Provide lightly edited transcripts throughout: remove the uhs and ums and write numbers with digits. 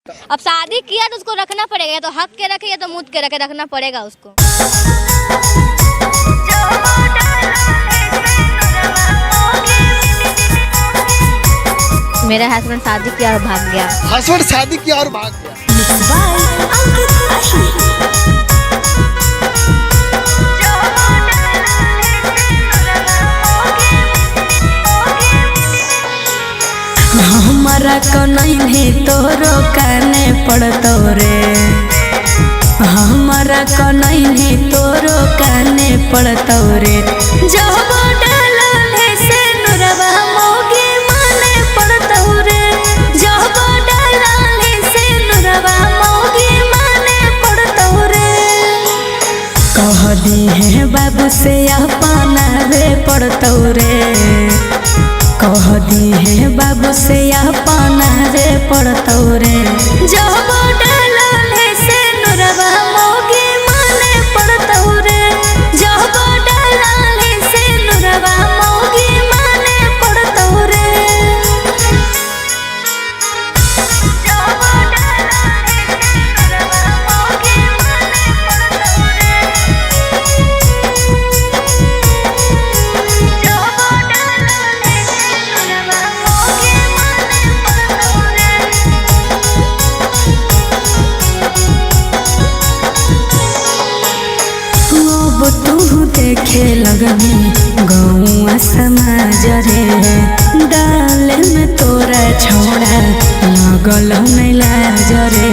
अब शादी किया तो उसको रखना पड़ेगा, या तो हक के रखे या तो मुद के रखे, रखना पड़ेगा उसको। मेरा हस्बैंड शादी किया और भाग गया। हस्बैंड शादी किया और भाग गया। हमारा कन्हैया तोरो काने पड़तो रे, हमारा कन्हैया तोरो काने पड़तो रे। जब डाले से नुरवा मोगे माने पड़तो रे, जब डाले से नुरवा मोगे माने पड़तो रे। कह दी है बाबू से अपना वे पड़तो रे, कह दी है बाबू से अपना रे पड़तो रे। जब डाले से नुरवा मोगे माने पड़तो रे, जब डाले से नुरवा मोगे माने पड़तो रे। जब डाले से नुरवा मोगे माने पड़तो रे, तू देखे लगनी गौआ समाज रे। डाले में तोरा छोड़ा लगल नहीं लाज रे।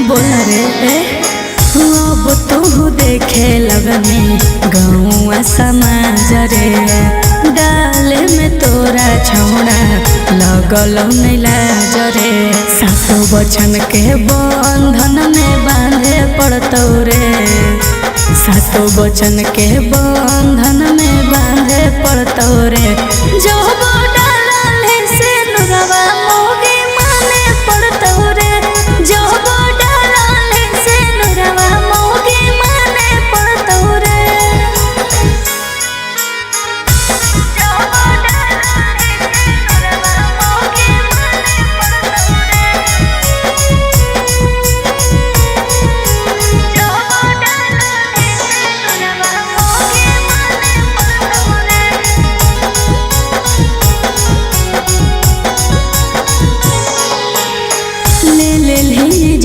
बोल रे अब तू देखे लगनी गौआ समाज रे। डाले में तोरा छोड़ा लगल नहीं लाज रे। सासु बचन के बंधन में बांधे पड़तो रे, सासु बचन के बंधन में बांधे पड़तो रे। जब डाले से नुरवा मोगे माने पड़तो रे, जब डाले से नुरवा मोगे माने पड़तो रे। जब डाले से नुरवा मोगे माने पड़तो रे,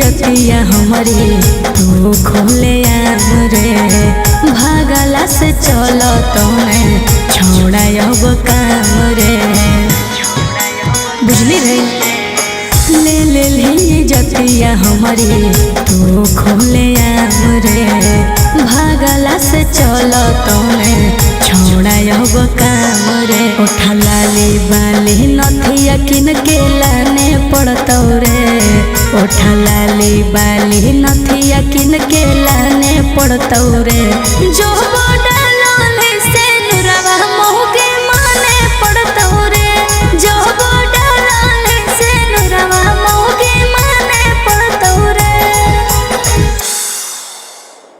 जतिया हमारे तू खोले आम रे। भागला से चल तोने छोड़ा अब काम रे। बुझली रे ले ली जतिया हमारे तू खोले आम रे। भागला से चल तोने छोड़ा अब काम रे। उठा लाली बाली नथिया किन के लाने पड़तो रे, उठा लाली बाली नथिया किन के लाने पड़तो रे। जो